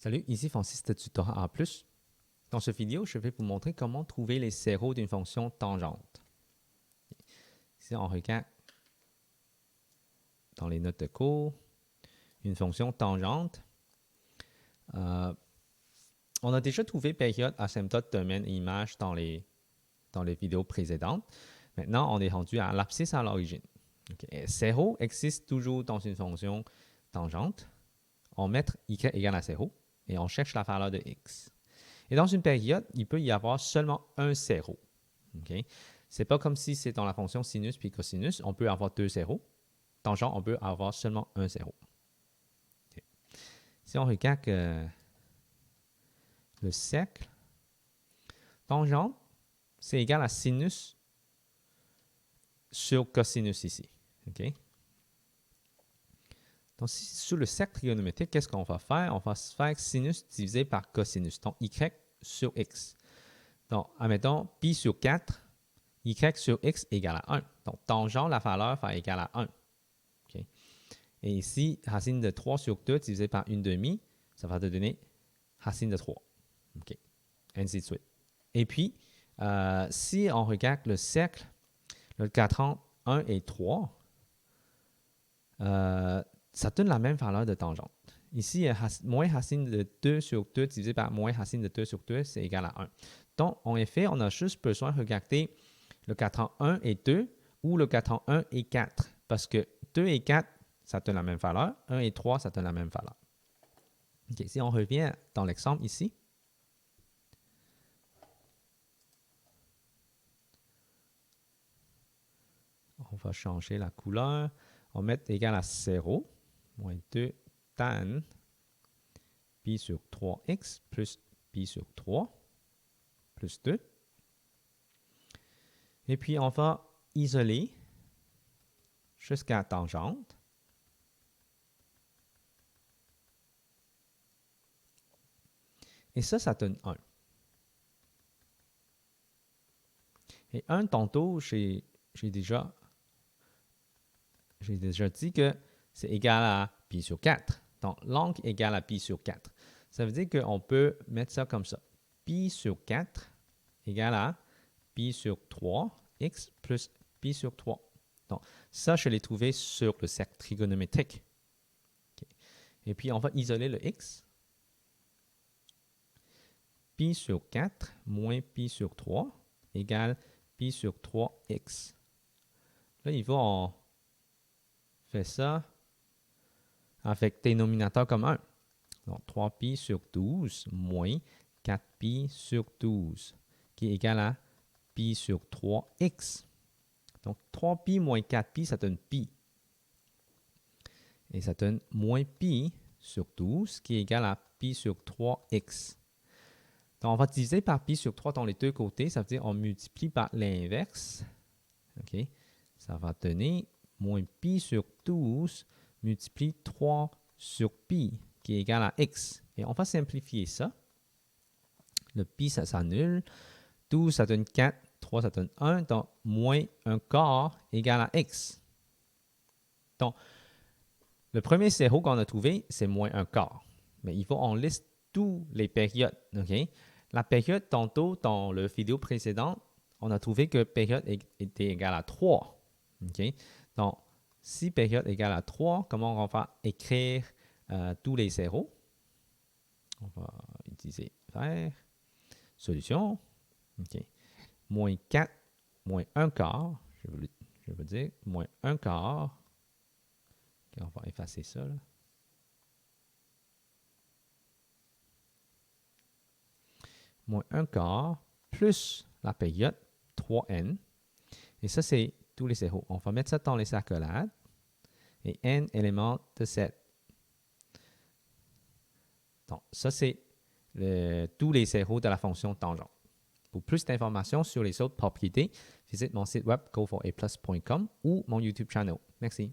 Salut, ici Francis de Tutorat A+. Dans cette vidéo, je vais vous montrer comment trouver les zéros d'une fonction tangente. Ici, on regarde dans les notes de cours, une fonction tangente. On a déjà trouvé période, asymptote, domaine et image dans les vidéos précédentes. Maintenant, on est rendu à l'abscisse à l'origine. Okay. Zéro existe toujours dans une fonction tangente. On met y égale à 0 et on cherche la valeur de x. Et dans une période, il peut y avoir seulement un zéro. Okay? Ce n'est pas comme si c'est dans la fonction sinus puis cosinus, on peut avoir deux zéros. Tangent, on peut avoir seulement un zéro. Okay. Si on regarde le cercle, tangente, c'est égal à sinus sur cosinus ici. Okay? Donc, sur le cercle trigonométrique, qu'est-ce qu'on va faire? On va faire sinus divisé par cosinus. Donc, y sur x. Donc, admettons, pi sur 4, y sur x égale à 1. Donc, tangent, la valeur va égale à 1. Okay. Et ici, racine de 3 sur 2 divisé par 1/2, ça va te donner racine de 3. Okay. Ainsi de suite. Et puis, si on regarde le cercle, le quadrant 1 et 3, ça donne la même valeur de tangente. Ici, moins racine de 2 sur 2 divisé par moins racine de 2 sur 2, c'est égal à 1. Donc, en effet, on a juste besoin de regarder le quadrant 1 et 2 ou le quadrant 1 et 4. Parce que 2 et 4, ça donne la même valeur. 1 et 3, ça donne la même valeur. Okay, si on revient dans l'exemple ici, on va changer la couleur. On va mettre égal à 0, moins 2 tan pi sur 3x plus pi sur 3 plus 2. Et puis, on va isoler jusqu'à la tangente. Et ça donne 1. Et 1, tantôt, j'ai déjà dit que c'est égal à pi sur 4. Donc, l'angle égale à pi sur 4. Ça veut dire qu'on peut mettre ça comme ça. Pi sur 4 égale à pi sur 3x plus pi sur 3. Donc, ça, je l'ai trouvé sur le cercle trigonométrique. Okay. Et puis, on va isoler le x. Pi sur 4 moins pi sur 3 égale pi sur 3x. Là, il va en faire ça avec dénominateur comme 1. Donc, 3pi sur 12 moins 4pi sur 12, qui est égal à pi sur 3x. Donc, 3pi moins 4pi, ça donne pi. Et ça donne moins pi sur 12, qui est égal à pi sur 3x. Donc, on va diviser par pi sur 3 dans les deux côtés. Ça veut dire qu'on multiplie par l'inverse. Okay. Ça va donner moins pi sur 12 multiplie 3 sur pi, qui est égal à x. Et on va simplifier ça. Le pi, ça s'annule. 12, ça donne 4. 3, ça donne 1. Donc, moins 1 quart égale à x. Donc, le premier zéro qu'on a trouvé, c'est moins 1 quart. Mais il faut en liste toutes les périodes. Okay? La période, tantôt, dans la vidéo précédente, on a trouvé que période était égale à 3. Okay? Donc, si période égale à 3, comment on va écrire tous les zéros? On va utiliser vert. Solution. Okay. Moins 4, moins 1 quart. Je veux dire moins 1 quart. Okay, on va effacer ça. Là. Moins 1 quart plus la période 3n. Et ça, c'est tous les zéros. On va mettre ça dans les accolades. Et n éléments de 7. Donc, ça, c'est tous les zéros de la fonction tangente. Pour plus d'informations sur les autres propriétés, visite mon site web go4aplus.com ou mon YouTube channel. Merci.